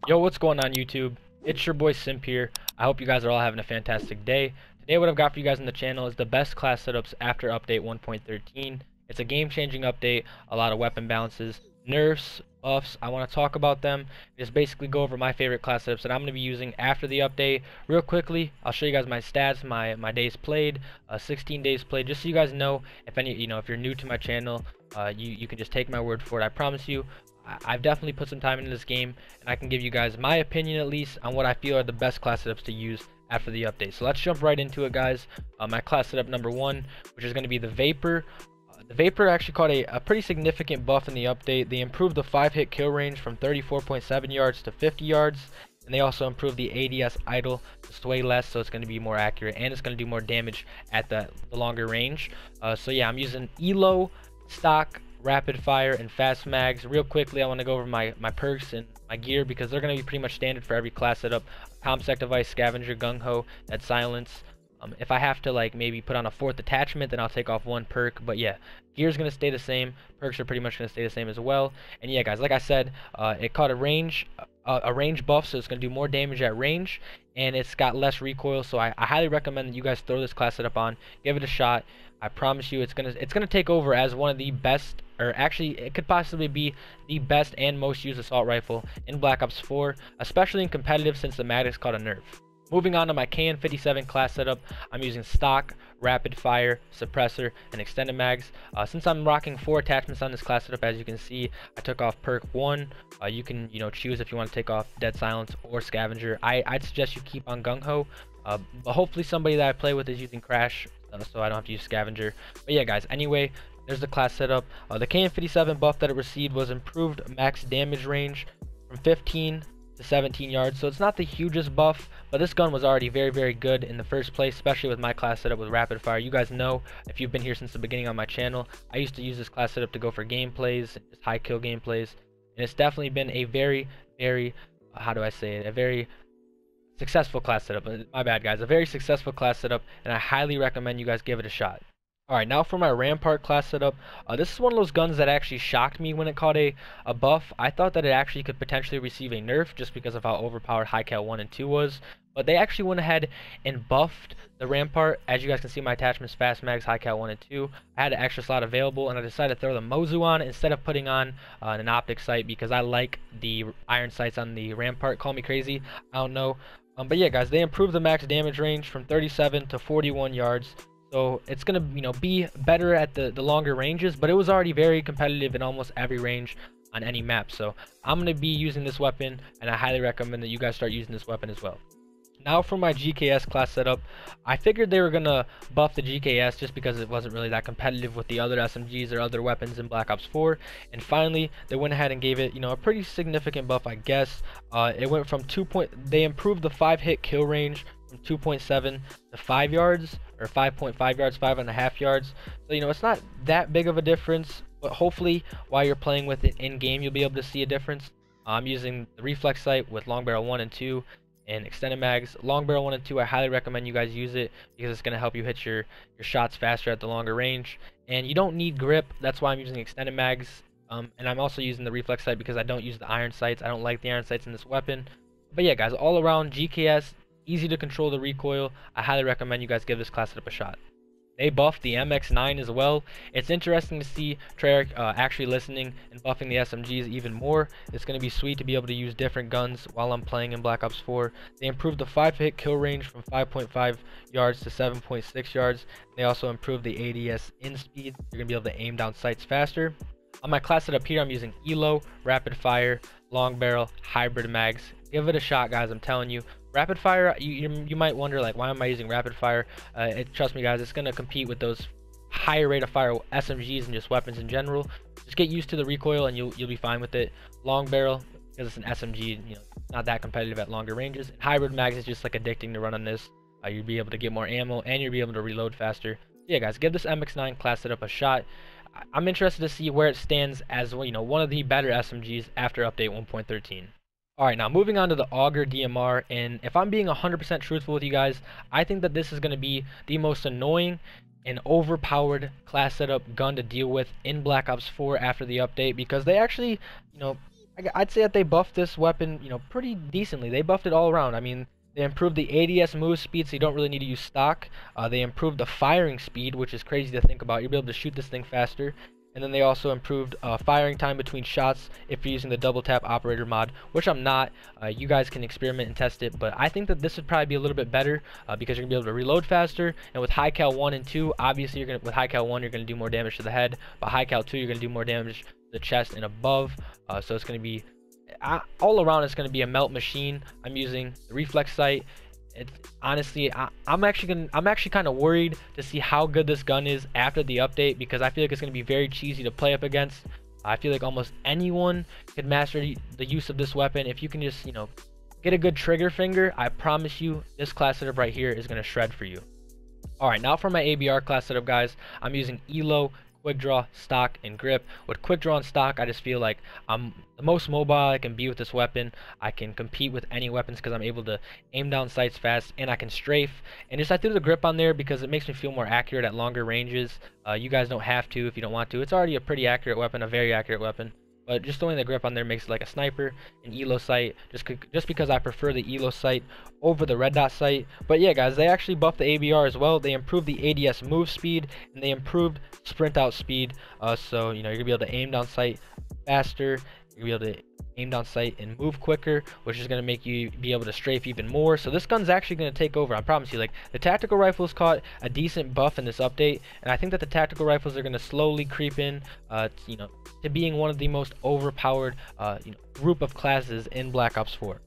Yo, what's going on YouTube? It's your boy Simp here. I hope you guys are all having a fantastic day. Today what I've got for you guys on the channel is the best class setups after update 1.13. It's a game-changing update, a lot of weapon balances, nerfs, buffs. I want to talk about them, just basically go over my favorite class setups that I'm going to be using after the update. Real quickly, I'll show you guys my stats, my days played, 16 days played, just so you guys know if if you're new to my channel, you can just take my word for it. I promise you, I've definitely put some time into this game, and I can give you guys my opinion at least on what I feel are the best class setups to use after the update. So let's jump right into it, guys. My class setup number one, which is going to be the Vapor. The Vapor actually caught a pretty significant buff in the update. They improved the 5-hit kill range from 34.7 yards to 50 yards, and they also improved the ADS idle to sway less, so it's going to be more accurate, and it's going to do more damage at the longer range. So yeah, I'm using ELO, stock, rapid fire, and fast mags. Real quickly, I want to go over my perks and my gear because they're going to be pretty much standard for every class setup. Comsec device, scavenger, gung ho, dead silence. If I have to maybe put on a 4th attachment, then I'll take off one perk. But yeah, gear's gonna stay the same. Perks are pretty much gonna stay the same as well. And yeah, guys, like I said, it caught a range buff, so it's gonna do more damage at range, and it's got less recoil. So I highly recommend that you guys throw this class setup on, give it a shot. I promise you, it's gonna take over as one of the best, or actually, it could possibly be the best and most used assault rifle in Black Ops 4, especially in competitive, since the Maddox caught a nerf. Moving on to my KN57 class setup, I'm using stock, rapid fire, suppressor, and extended mags. Since I'm rocking 4 attachments on this class setup, as you can see, I took off perk 1. You can choose if you want to take off dead silence or scavenger. I'd suggest you keep on gung ho, but hopefully somebody that I play with is using crash, so I don't have to use scavenger. But yeah, guys, anyway, there's the class setup. The KN57 buff that it received was improved max damage range from 15 to 17 yards, so it's not the hugest buff, but this gun was already very, very good in the first place, especially with my class setup with rapid fire. You guys know, if you've been here since the beginning on my channel, I used to use this class setup to go for gameplays, just high kill gameplays, and it's definitely been a very, very, how do I say it, a very successful class setup. My bad, guys, a very successful class setup, and I highly recommend you guys give it a shot. Alright, now for my Rampart class setup. This is one of those guns that actually shocked me when it caught a buff. I thought that it actually could potentially receive a nerf just because of how overpowered high cal 1 and 2 was. But they actually went ahead and buffed the Rampart. As you guys can see, my attachments, fast mags, high cal 1 and 2. I had an extra slot available, and I decided to throw the Mozu on instead of putting on an optic sight because I like the iron sights on the Rampart. Call me crazy, I don't know. But yeah, guys, they improved the max damage range from 37 to 41 yards. So it's gonna be better at the longer ranges, but it was already very competitive in almost every range on any map. So I'm gonna be using this weapon, and I highly recommend that you guys start using this weapon as well. Now for my GKS class setup, I figured they were gonna buff the GKS just because it wasn't really that competitive with the other SMGs or other weapons in Black Ops 4, and finally they went ahead and gave it a pretty significant buff, I guess. It went from they improved the 5-hit kill range from 2.7 to 5 yards, or 5.5 yards, 5.5 yards. So it's not that big of a difference, but hopefully while you're playing with it in game, you'll be able to see a difference. I'm using the reflex sight with long barrel 1 and 2 and extended mags. Long barrel 1 and 2, I highly recommend you guys use it because it's going to help you hit your shots faster at the longer range, and you don't need grip. That's why I'm using extended mags. And I'm also using the reflex sight because I don't use the iron sights. I don't like the iron sights in this weapon. But yeah, guys, all around GKS, easy to control the recoil. I highly recommend you guys give this class setup a shot. They buffed the MX9 as well. It's interesting to see Treyarch actually listening and buffing the SMGs even more. It's going to be sweet to be able to use different guns while I'm playing in Black Ops 4. They improved the 5-hit kill range from 5.5 yards to 7.6 yards. They also improved the ADS in speed. You're going to be able to aim down sights faster. On my class setup here, I'm using ELO, rapid fire, long barrel, hybrid mags. Give it a shot, guys. I'm telling you. Rapid fire, you might wonder, why am I using rapid fire? Trust me, guys, it's going to compete with those higher rate of fire SMGs and just weapons in general. Just get used to the recoil and you'll be fine with it. Long barrel, because it's an SMG, not that competitive at longer ranges. And hybrid mags is just addicting to run on this. You'll be able to get more ammo and you'll be able to reload faster. Yeah, guys, give this MX9 class setup a shot. I'm interested to see where it stands as one of the better SMGs after update 1.13. Alright, now moving on to the Auger DMR, and if I'm being 100% truthful with you guys, I think that this is going to be the most annoying and overpowered class setup gun to deal with in Black Ops 4 after the update, because they actually, I'd say that they buffed this weapon, you know, pretty decently. They buffed it all around. I mean, they improved the ADS move speed, so you don't really need to use stock. They improved the firing speed, which is crazy to think about. You'll be able to shoot this thing faster. And then they also improved firing time between shots if you're using the double tap operator mod, which I'm not. You guys can experiment and test it, but I think that this would probably be a little bit better because you're gonna be able to reload faster. And with high cal 1 and 2, obviously with high cal 1 you're gonna do more damage to the head, but high cal 2 you're gonna do more damage to the chest and above. So it's gonna be all around. It's gonna be a melt machine. I'm using the reflex sight. Honestly, I'm actually kind of worried to see how good this gun is after the update, because I feel like it's going to be very cheesy to play up against. I feel like almost anyone could master the use of this weapon if you can just, you know, get a good trigger finger. I promise you this class setup right here is going to shred for you. Alright, now for my ABR class setup, guys. I'm using ELO, quick draw, stock, and grip. With quick draw and stock, I just feel like I'm the most mobile I can be with this weapon. I can compete with any weapons because I'm able to aim down sights fast, and I can strafe. And just I threw the grip on there because it makes me feel more accurate at longer ranges. You guys don't have to if you don't want to. It's already a pretty accurate weapon, a very accurate weapon. But just throwing the grip on there makes it like a sniper, an ELO sight, just because I prefer the ELO sight over the red dot sight. But yeah, guys, they actually buffed the ABR as well. They improved the ADS move speed, and they improved sprint out speed. So, you know, you're going to be able to aim down sight faster. You're going to be able to aim down sight and move quicker, which is going to make you be able to strafe even more. So this gun's actually going to take over. I promise you. Like, the tactical rifles caught a decent buff in this update, and I think that the tactical rifles are going to slowly creep in, you know, to being one of the most overpowered, you know, group of classes in Black Ops 4.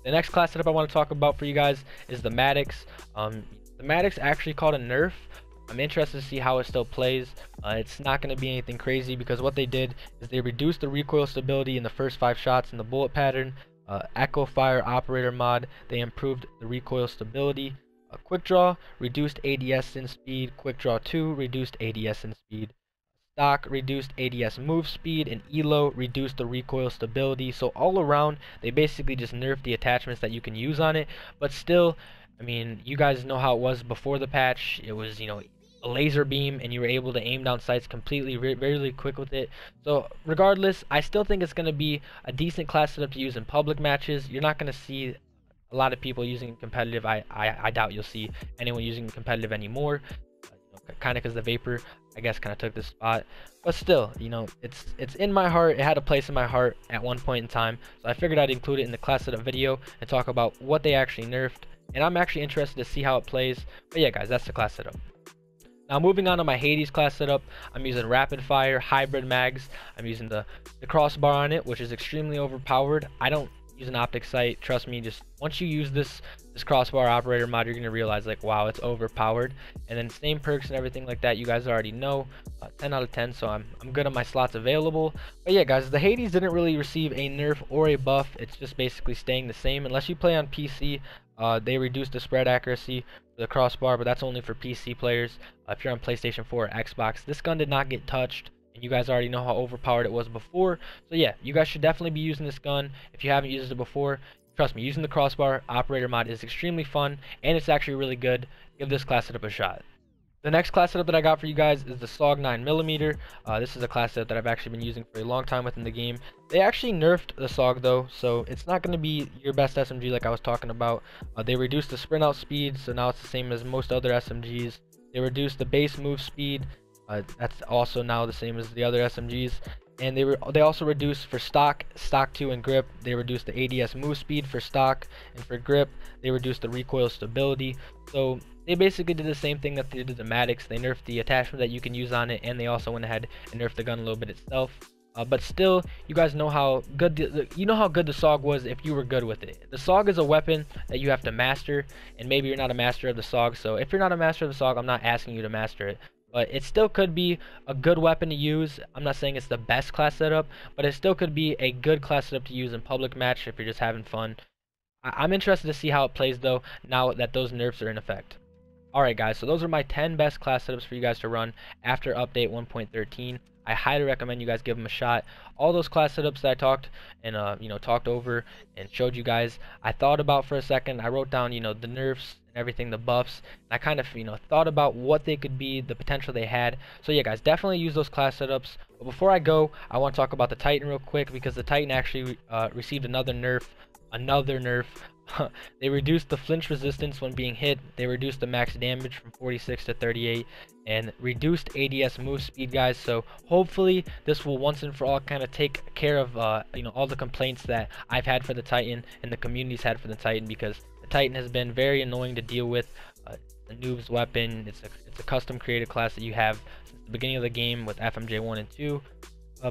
The next class setup I want to talk about for you guys is the Maddox. The Maddox actually caught a nerf. I'm interested to see how it still plays. It's not going to be anything crazy, because what they did is they reduced the recoil stability in the first 5 shots in the bullet pattern. Echo Fire Operator mod, they improved the recoil stability. Quick Draw reduced ADS in speed. Quick Draw 2 reduced ADS in speed. Stock reduced ADS move speed, and ELO reduced the recoil stability. So all around, they basically just nerfed the attachments that you can use on it. But still, I mean, you guys know how it was before the patch. It was, you know, a laser beam, and you were able to aim down sights completely, really quick with it. So regardless, I still think it's going to be a decent class setup to use in public matches. You're not going to see a lot of people using it competitive. I doubt you'll see anyone using it competitive anymore. Kind of because the Vapor, I guess, kind of took this spot. But still, you know, it's in my heart. It had a place in my heart at one point in time. So I figured I'd include it in the class setup video and talk about what they actually nerfed. And I'm actually interested to see how it plays. But yeah, guys, that's the class setup. Now moving on to my Hades class setup, I'm using rapid fire hybrid mags. I'm using the crossbar on it, which is extremely overpowered. I don't use an optic sight. Trust me, just once you use this crossbar operator mod, you're gonna realize, like, wow, it's overpowered. And then same perks and everything like that, you guys already know. 10 out of 10, so I'm good on my slots available. But yeah, guys, the Hades didn't really receive a nerf or a buff. It's just basically staying the same unless you play on PC. They reduced the spread accuracy for the crossbar, but that's only for PC players. If you're on PlayStation 4 or Xbox, this gun did not get touched, and you guys already know how overpowered it was before. So yeah, you guys should definitely be using this gun if you haven't used it before. Trust me, using the crossbar operator mod is extremely fun, and it's actually really good. Give this class setup a shot. The next class setup that I got for you guys is the Saug 9mm. This is a class setup that I've actually been using for a long time within the game. They actually nerfed the Saug though, so it's not going to be your best SMG like I was talking about. They reduced the sprint out speed, so now it's the same as most other SMGs. They reduced the base move speed. That's also now the same as the other SMGs. And they also reduced for stock 2, and grip. They reduced the ADS move speed for stock, and for grip they reduced the recoil stability. So they basically did the same thing that they did the Maddox. They nerfed the attachment that you can use on it, and they also went ahead and nerfed the gun a little bit itself. But still, you guys know how good the Saug was if you were good with it. The Saug is a weapon that you have to master, and maybe you're not a master of the Saug. So if you're not a master of the Saug, I'm not asking you to master it. But it still could be a good weapon to use. I'm not saying it's the best class setup, but it still could be a good class setup to use in public match if you're just having fun. I'm interested to see how it plays though, now that those nerfs are in effect. Alright guys, so those are my 10 best class setups for you guys to run after update 1.13. I highly recommend you guys give them a shot. All those class setups that I talked and talked over and showed you guys, I thought about for a second. I wrote down, the nerfs and everything, the buffs. And I kind of, you know, thought about what they could be, the potential they had. So yeah, guys, definitely use those class setups. But before I go, I want to talk about the Titan real quick, because the Titan actually received another nerf. They reduced the flinch resistance when being hit. They reduced the max damage from 46 to 38, and reduced ADS move speed, guys. So hopefully this will once and for all kind of take care of you know, all the complaints that I've had for the Titan and the community's had for the Titan, because the Titan has been very annoying to deal with. The noob's weapon, it's a custom created class that you have since the beginning of the game with FMJ 1 and 2.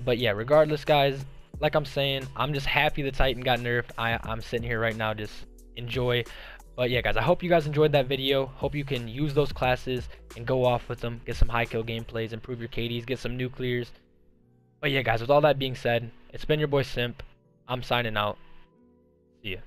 But yeah, regardless, guys, like I'm saying, I'm just happy the Titan got nerfed. I'm sitting here right now just enjoy. But yeah, guys, I hope you guys enjoyed that video. Hope you can use those classes and go off with them, get some high kill gameplays, improve your KDs, get some nuclears. But yeah, guys, with all that being said, it's been your boy Simp. I'm signing out. See ya.